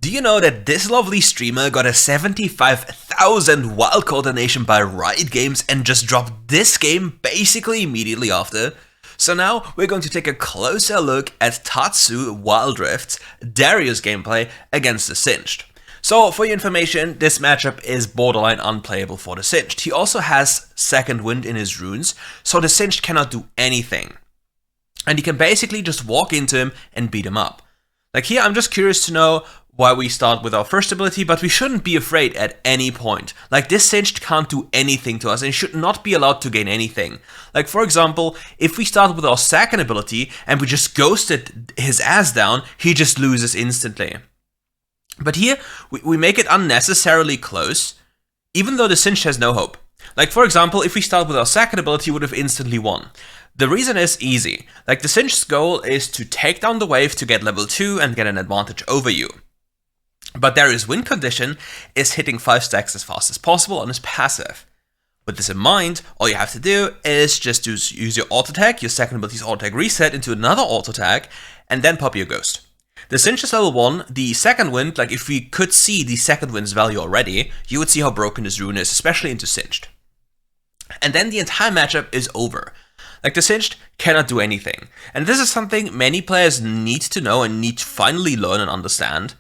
Do you know that this lovely streamer got a 75,000 wildcard donation by Riot Games and just dropped this game basically immediately after? So now we're going to take a closer look at TATSU WildRift's Darius gameplay against the Singed. So for your information, this matchup is borderline unplayable for the Singed. He also has second wind in his runes, so the Singed cannot do anything. And you can basically just walk into him and beat him up. Like here, I'm just curious to know why we start with our first ability, but we shouldn't be afraid at any point. Like, this Singed can't do anything to us and should not be allowed to gain anything. Like, for example, if we start with our second ability and we just ghosted his ass down, he just loses instantly. But here, we make it unnecessarily close, even though the Singed has no hope. Like, for example, if we start with our second ability, we would have instantly won. The reason is easy. Like, the Singed's goal is to take down the wave to get level 2 and get an advantage over you. But Darius' win condition is hitting 5 stacks as fast as possible on his passive. With this in mind, all you have to do is just use your auto tag, your second ability's auto tag reset into another auto tag, and then pop your ghost. The Singed is level 1, the second wind, like if we could see the second wind's value already, you would see how broken this rune is, especially into Singed. And then the entire matchup is over. Like, the Singed cannot do anything. And this is something many players need to know and need to finally learn and understand.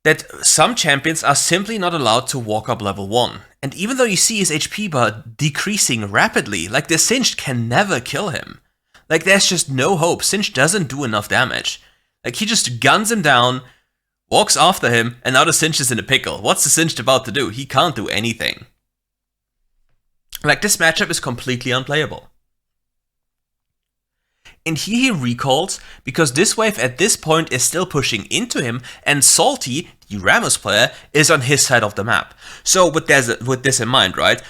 That some champions are simply not allowed to walk up level 1. And even though you see his HP bar decreasing rapidly, like, the Singed can never kill him. Like, there's just no hope. Singed doesn't do enough damage. Like, he just guns him down, walks after him, and now the Singed is in a pickle. What's the Singed about to do? He can't do anything. Like, this matchup is completely unplayable. And here he recalls, because this wave at this point is still pushing into him, and Salty, the Rammus player, is on his side of the map. So with this in mind, right,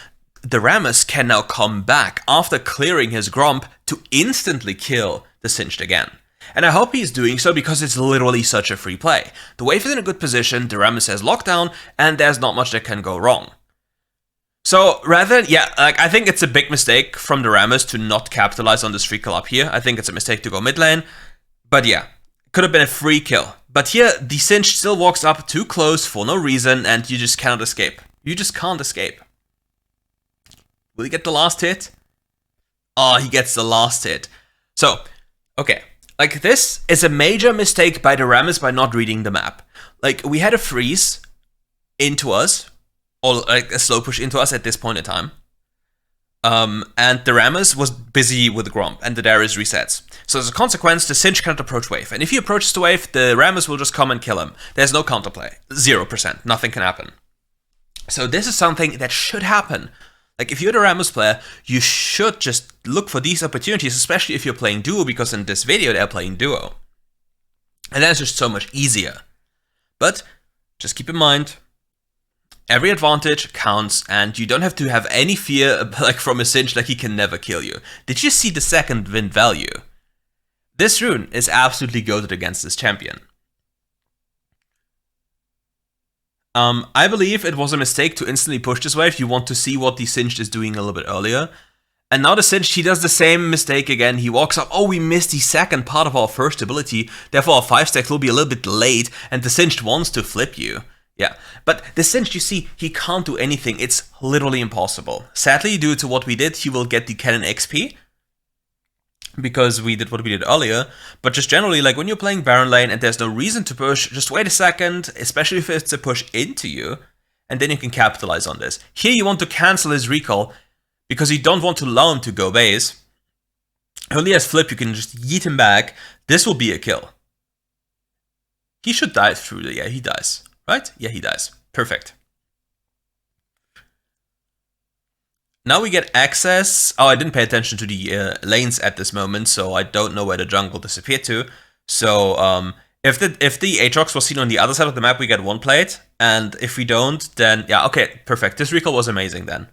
the Rammus can now come back after clearing his Gromp to instantly kill the Singed again. And I hope he's doing so because it's literally such a free play. The wave is in a good position, the Rammus has lockdown, and there's not much that can go wrong. So rather, like, I think it's a big mistake from the Rammus to not capitalize on this free kill up here. I think it's a mistake to go mid lane. But yeah, could have been a free kill. But here, the Singed still walks up too close for no reason, and you just cannot escape. You just can't escape. Will he get the last hit? Oh, he gets the last hit. So, okay. Like, this is a major mistake by the Rammus by not reading the map. Like, we had a freeze into us, or like a slow push into us at this point in time. And the Rammus was busy with Gromp, and the Darius resets. So as a consequence, the Singed cannot approach wave. And if he approaches the wave, the Rammus will just come and kill him. There's no counterplay. 0%. Nothing can happen. So this is something that should happen. Like, if you're the Rammus player, you should just look for these opportunities, especially if you're playing duo, because in this video they're playing duo. And that's just so much easier. But just keep in mind, every advantage counts, and you don't have to have any fear, like, from a Singed, like he can never kill you. Did you see the second wind value? This rune is absolutely goated against this champion. I believe it was a mistake to instantly push this wave. You want to see what the Singed is doing a little bit earlier. And now the Singed, he does the same mistake again. He walks up, oh, we missed the second part of our first ability, therefore our 5 stacks will be a little bit late, and the Singed wants to flip you. Yeah, but the Singed, you see, he can't do anything. It's literally impossible. Sadly, due to what we did, he will get the cannon XP, because we did what we did earlier. But just generally, like, when you're playing Baron lane and there's no reason to push, just wait a second, especially if it's a push into you, and then you can capitalize on this. Here you want to cancel his recall, because you don't want to allow him to go base. Only as flip, you can just yeet him back. This will be a kill. He should die through the... yeah, he dies. Right? Yeah, he dies. Perfect. Now we get access. Oh, I didn't pay attention to the lanes at this moment, so I don't know where the jungle disappeared to. So, if the Aatrox was seen on the other side of the map, we get 1 plate. And if we don't, then... yeah, okay, perfect. This recall was amazing then.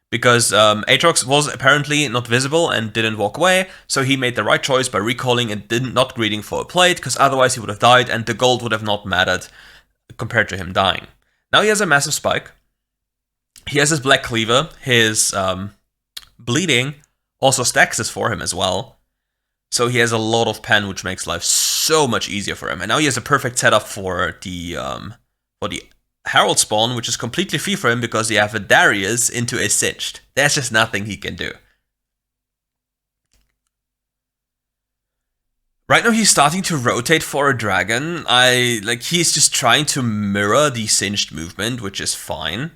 Because Aatrox was apparently not visible and didn't walk away, so he made the right choice by recalling and not greeting for a plate, because otherwise he would have died and the gold would have not mattered compared to him dying. Now he has a massive spike. He has his Black Cleaver. His bleeding also stacks this for him as well. So he has a lot of pen, which makes life so much easier for him. And now he has a perfect setup for the Herald spawn, which is completely free for him because you have a Darius into a Singed. There's just nothing he can do. Right now he's starting to rotate for a dragon. He's just trying to mirror the Singed movement, which is fine.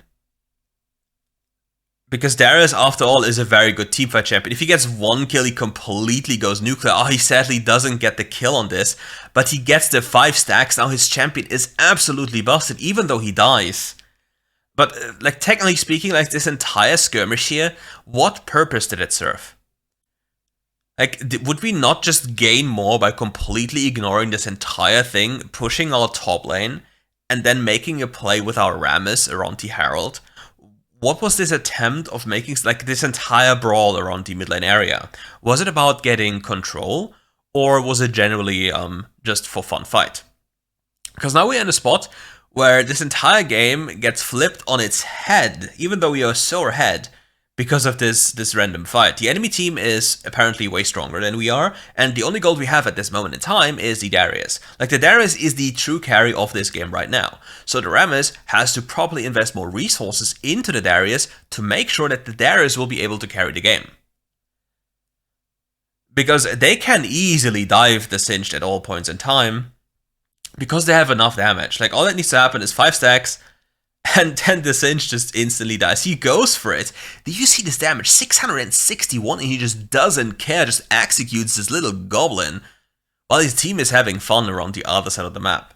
Because Darius, after all, is a very good teamfight champion. If he gets one kill, he completely goes nuclear. Oh, he sadly doesn't get the kill on this, but he gets the 5 stacks. Now his champion is absolutely busted, even though he dies. But, technically speaking, this entire skirmish here, what purpose did it serve? Would we not just gain more by completely ignoring this entire thing, pushing our top lane, and then making a play with our Rammus around the Herald? What was this attempt of making this entire brawl around the mid lane area? Was it about getting control, or was it generally just for fun fight? Because now we're in a spot where this entire game gets flipped on its head, even though we are so ahead because of this random fight. The enemy team is apparently way stronger than we are, and the only gold we have at this moment in time is the Darius. The Darius is the true carry of this game right now. So the Rammus has to properly invest more resources into the Darius to make sure that the Darius will be able to carry the game. Because they can easily dive the Singed at all points in time, because they have enough damage. All that needs to happen is 5 stacks, and then the Singed just instantly dies. He goes for it. Do you see this damage? 661, and he just doesn't care, just executes this little goblin, while his team is having fun around the other side of the map.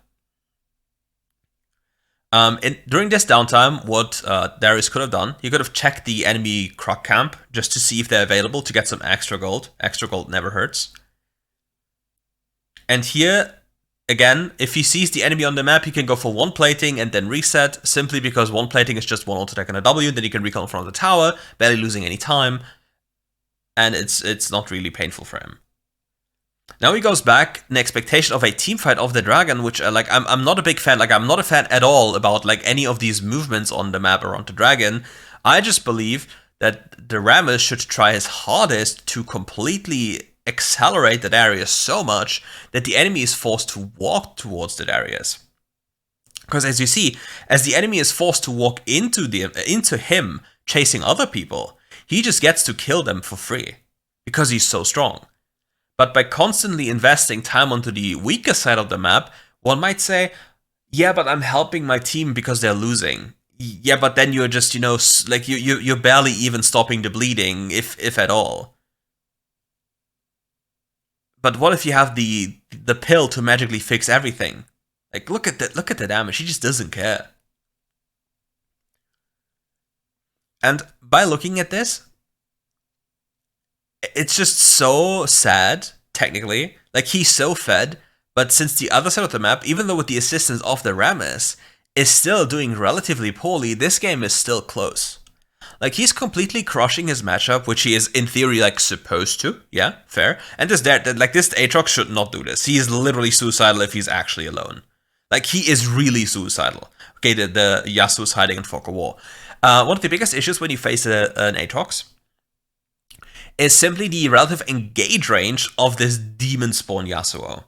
During this downtime, what Darius could have done, he could have checked the enemy Croc camp, just to see if they're available to get some extra gold. Extra gold never hurts. And here, again, if he sees the enemy on the map, he can go for one plating and then reset, simply because one plating is just one auto attack and a W, then he can recall in front of the tower, barely losing any time, and it's not really painful for him. Now he goes back in expectation of a teamfight of the dragon, which I'm not a big fan. I'm not a fan at all about any of these movements on the map around the dragon. I just believe that the Rammus should try his hardest to completely accelerate the Darius so much that the enemy is forced to walk towards the Darius. Because as you see, as the enemy is forced to walk into him chasing other people, he just gets to kill them for free because he's so strong. But by constantly investing time onto the weaker side of the map, one might say, yeah, but I'm helping my team because they're losing. Yeah, but then you're just, you're barely even stopping the bleeding, if at all. But what if you have the pill to magically fix everything? Look at the damage. He just doesn't care. And by looking at this, it's just so sad, technically. He's so fed, but since the other side of the map, even though with the assistance of the Rammus, is still doing relatively poorly, this game is still close. He's completely crushing his matchup, which he is, in theory, supposed to. Yeah, fair. And this Aatrox should not do this. He is literally suicidal if he's actually alone. He is really suicidal. Okay, the Yasuo is hiding in Fog of War. One of the biggest issues when you face an Aatrox is simply the relative engage range of this demon spawn Yasuo.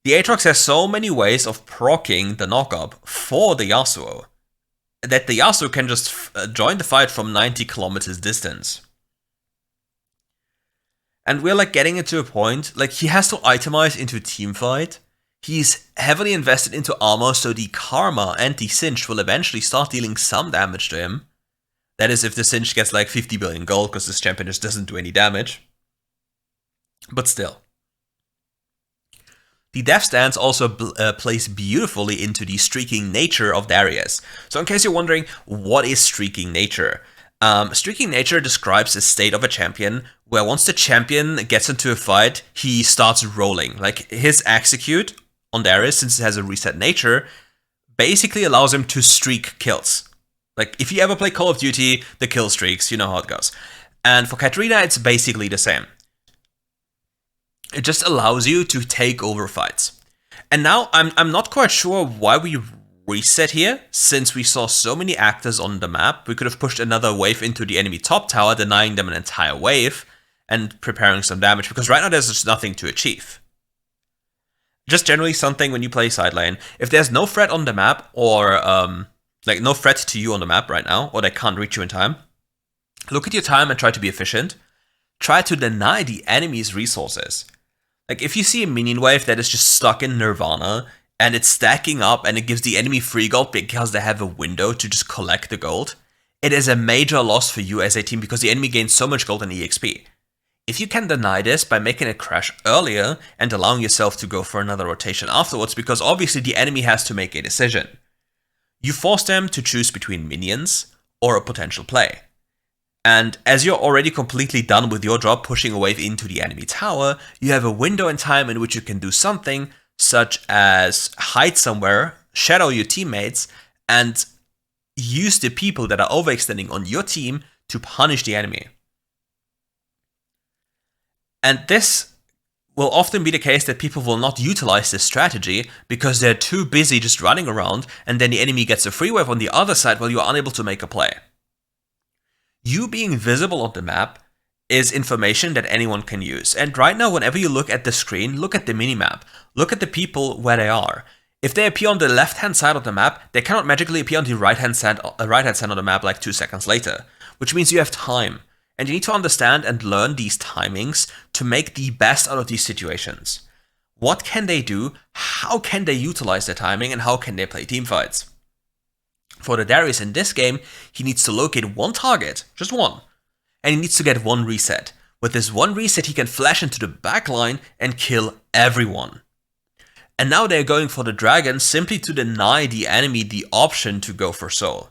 The Aatrox has so many ways of proccing the knockup for the Yasuo that the Yasuo can just join the fight from 90 kilometers distance. And we're getting it to a point, he has to itemize into a teamfight. He's heavily invested into armor, so the Karma and the Singed will eventually start dealing some damage to him. That is if the Singed gets 50 billion gold, because this champion just doesn't do any damage. But still. The Death Stance also plays beautifully into the streaking nature of Darius. So in case you're wondering, what is streaking nature? Streaking nature describes a state of a champion where once the champion gets into a fight, he starts rolling. His execute on Darius, since it has a reset nature, basically allows him to streak kills. If you ever play Call of Duty, the kill streaks, you know how it goes. And for Katarina, it's basically the same. It just allows you to take over fights. And now, I'm not quite sure why we reset here, since we saw so many actors on the map. We could have pushed another wave into the enemy top tower, denying them an entire wave, and preparing some damage, because right now there's just nothing to achieve. just generally something when you play side lane. If there's no threat on the map, or like no threat to you on the map right now, or they can't reach you in time, look at your time and try to be efficient. Try to deny the enemy's resources. Like if you see a minion wave that is just stuck in Nirvana, and it's stacking up and it gives the enemy free gold because they have a window to just collect the gold, it is a major loss for you as a team because the enemy gains so much gold and EXP. If you can deny this by making it crash earlier and allowing yourself to go for another rotation afterwards, because obviously the enemy has to make a decision. You force them to choose between minions or a potential play. And as you're already completely done with your job pushing a wave into the enemy tower, you have a window in time in which you can do something such as hide somewhere, shadow your teammates, and use the people that are overextending on your team to punish the enemy. And this will often be the case that people will not utilize this strategy because they're too busy just running around, and then the enemy gets a free wave on the other side while you're unable to make a play. You being visible on the map is information that anyone can use. And right now, whenever you look at the screen, look at the minimap. Look at the people where they are. If they appear on the left-hand side of the map, they cannot magically appear on the right-hand side of the map like 2 seconds later, which means you have time. And you need to understand and learn these timings to make the best out of these situations. What can they do? How can they utilize their timing? And how can they play teamfights? For the Darius in this game, he needs to locate one target, just one, and he needs to get one reset. With this one reset, he can flash into the back line and kill everyone. And now they're going for the dragon simply to deny the enemy the option to go for soul.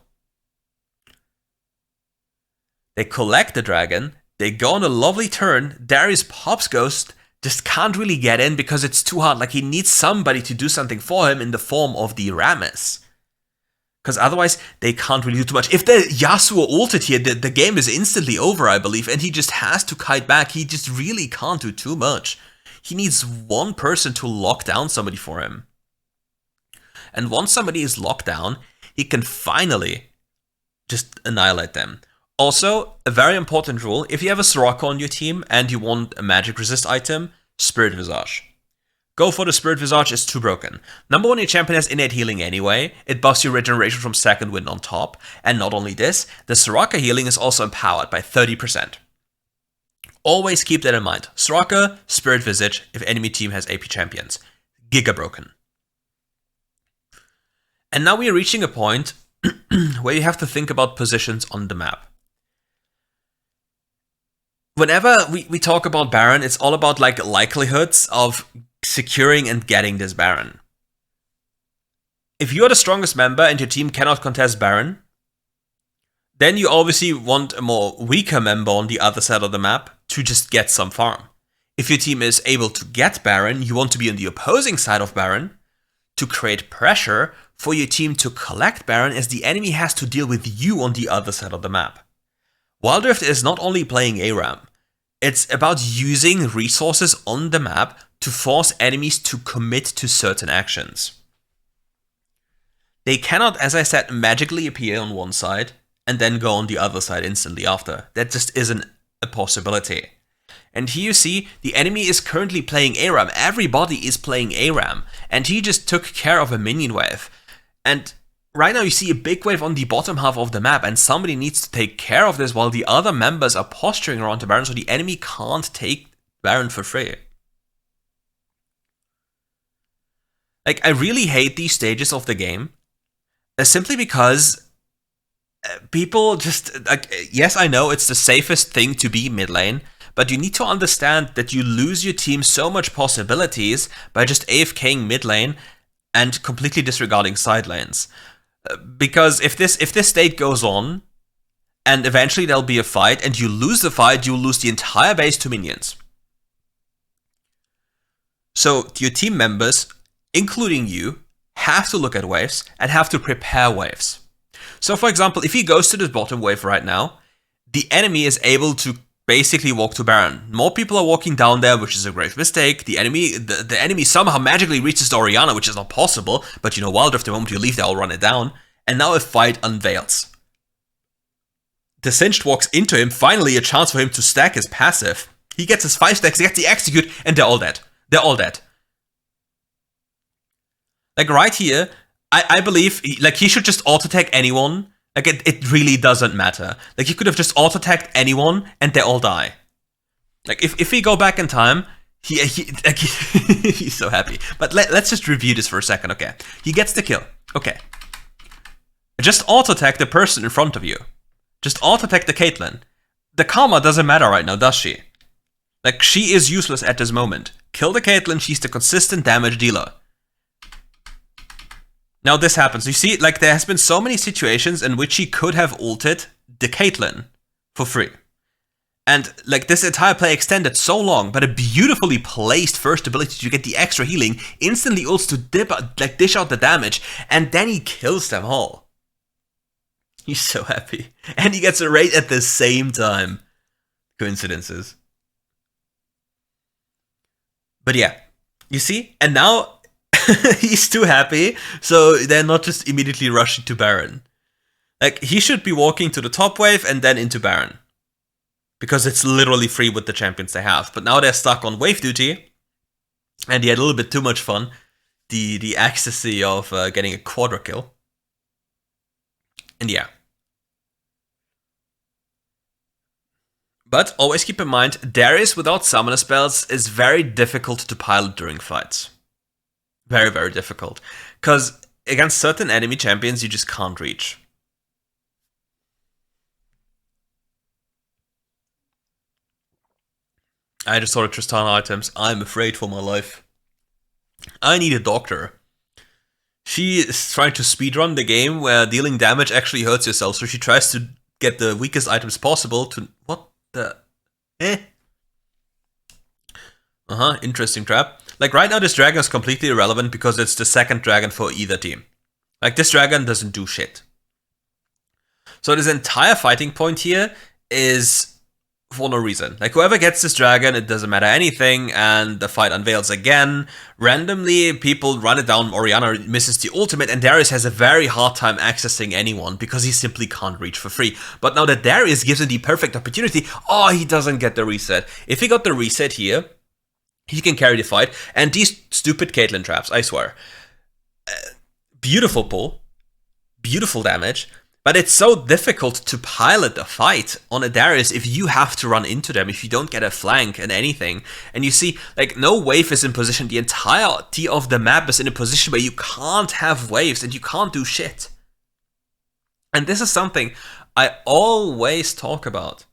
They collect the dragon, they go on a lovely turn, Darius pops Ghost, just can't really get in because it's too hard, like he needs somebody to do something for him in the form of the Rammus. Because otherwise, they can't really do too much. If the Yasuo ulted here, the game is instantly over, I believe, and he just has to kite back. He just really can't do too much. He needs one person to lock down somebody for him. And once somebody is locked down, he can finally just annihilate them. Also, a very important rule, if you have a Soraka on your team and you want a magic resist item, Spirit Visage. Go for the Spirit Visage, it's too broken. Number 1, your champion has innate healing anyway, it buffs your regeneration from second wind on top, and not only this, the Soraka healing is also empowered by 30%. Always keep that in mind. Soraka, Spirit Visage, if enemy team has AP champions. Giga broken. And now we are reaching a point where you have to think about positions on the map. Whenever we talk about Baron, it's all about like likelihoods of securing and getting this Baron. If you're the strongest member and your team cannot contest Baron, then you obviously want a more weaker member on the other side of the map to just get some farm. If your team is able to get Baron, you want to be on the opposing side of Baron to create pressure for your team to collect Baron, as the enemy has to deal with you on the other side of the map. WildRift is not only playing ARAM, it's about using resources on the map to force enemies to commit to certain actions. They cannot, as I said, magically appear on one side and then go on the other side instantly after. That just isn't a possibility. And here you see, the enemy is currently playing ARAM. Everybody is playing ARAM. And he just took care of a minion wave. And right now you see a big wave on the bottom half of the map, and somebody needs to take care of this while the other members are posturing around the Baron, so the enemy can't take Baron for free. Like, I really hate these stages of the game, simply because people just, like, yes, I know it's the safest thing to be mid lane, but you need to understand that you lose your team so much possibilities by just AFKing mid lane and completely disregarding side lanes. Because if this state goes on, and eventually there'll be a fight, and you lose the fight, you'll lose the entire base to minions. So your team members, including you, have to look at waves and have to prepare waves. So for example, if he goes to the bottom wave right now, the enemy is able to basically walk to Baron. More people are walking down there, which is a grave mistake. The enemy somehow magically reaches the Orianna, which is not possible, but you know, WildRift, the moment you leave, they'll run it down. And now a fight unveils. The Singed walks into him, finally a chance for him to stack his passive. He gets his 5 stacks, he gets the execute, and they're all dead. They're all dead. Like right here, I believe like he should just auto-attack anyone. Like it really doesn't matter. Like he could have just auto-attacked anyone and they all die. Like if we go back in time, like, he's so happy. But let's just review this for a second, okay? He gets the kill. Okay. Just auto-attack the person in front of you. Just auto-attack the Caitlyn. The karma doesn't matter right now, does she? Like, she is useless at this moment. Kill the Caitlyn, she's the consistent damage dealer. Now this happens. You see, like, there has been so many situations in which he could have ulted the Caitlyn for free. And, like, this entire play extended so long, but a beautifully placed first ability to get the extra healing instantly ults to dish out the damage, and then he kills them all. He's so happy. And he gets a raid at the same time. Coincidences. But yeah, you see? And now he's too happy, so they're not just immediately rushing to Baron. Like, he should be walking to the top wave and then into Baron. Because it's literally free with the champions they have. But now they're stuck on wave duty. And he had a little bit too much fun. The ecstasy of getting a quadra kill. And yeah. But always keep in mind, Darius without summoner spells is very difficult to pilot during fights. Very, very difficult. Because against certain enemy champions, you just can't reach. I just saw the Tristana items. I'm afraid for my life. I need a doctor. She is trying to speedrun the game where dealing damage actually hurts yourself, so she tries to get the weakest items possible to... What the... interesting trap. Like, right now this dragon is completely irrelevant because it's the second dragon for either team. Like, this dragon doesn't do shit. So this entire fighting point here is for no reason. Like, whoever gets this dragon, it doesn't matter anything, and the fight unveils again. Randomly, people run it down, Orianna misses the ultimate, and Darius has a very hard time accessing anyone because he simply can't reach for free. But now that Darius gives him the perfect opportunity, oh, he doesn't get the reset. If he got the reset here, he can carry the fight, and these stupid Caitlyn traps, I swear. Beautiful pull, beautiful damage, but it's so difficult to pilot the fight on a Darius if you have to run into them, if you don't get a flank and anything. And you see, like, no wave is in position. The entirety of the map is in a position where you can't have waves and you can't do shit. And this is something I always talk about.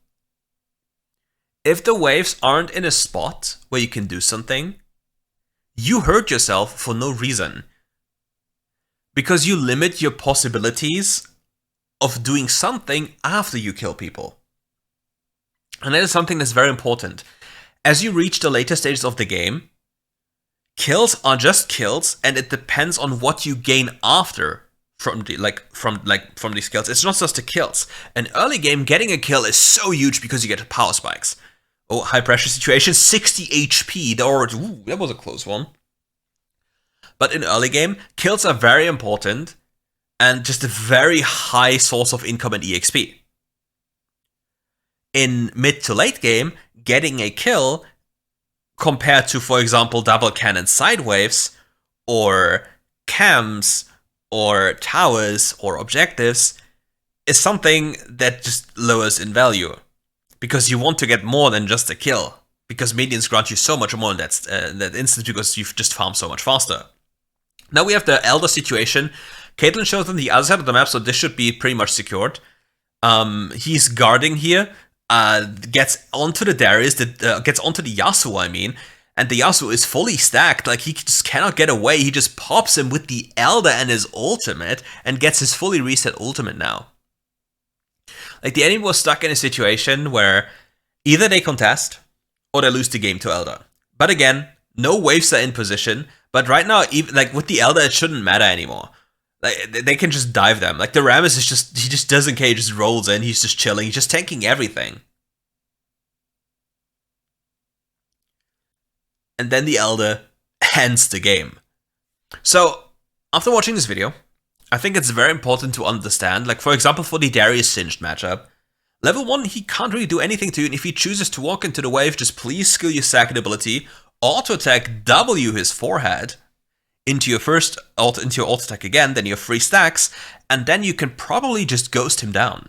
If the waves aren't in a spot where you can do something, you hurt yourself for no reason. Because you limit your possibilities of doing something after you kill people. And that is something that's very important. As you reach the later stages of the game, kills are just kills, and it depends on what you gain after from these kills. It's not just the kills. An early game, getting a kill is so huge because you get power spikes. Oh, high pressure situation, 60 HP. That was a close one. But in early game, kills are very important and just a very high source of income and EXP. In mid to late game, getting a kill compared to, for example, double cannon side waves or cams or towers or objectives is something that just lowers in value. Because you want to get more than just a kill. Because minions grant you so much more in that instance because you've just farmed so much faster. Now we have the Elder situation. Caitlyn shows on the other side of the map, so this should be pretty much secured. He's guarding here, gets onto the Darius, gets onto the Yasuo, I mean, and the Yasuo is fully stacked, like he just cannot get away. He just pops him with the Elder and his ultimate, and gets his fully reset ultimate now. Like, the enemy was stuck in a situation where either they contest, or they lose the game to Elder. But again, no waves are in position, but right now, even like with the Elder, it shouldn't matter anymore. Like, they can just dive them. Like, the Rammus is just, he just doesn't care, he just rolls in, he's just chilling, he's just tanking everything. And then the Elder ends the game. So, after watching this video, I think it's very important to understand, like, for example, for the Darius Singed matchup, level 1, he can't really do anything to you, and if he chooses to walk into the wave, just please skill your second ability, auto-attack W his forehead, into your ult attack again, then you have 3 stacks, and then you can probably just ghost him down.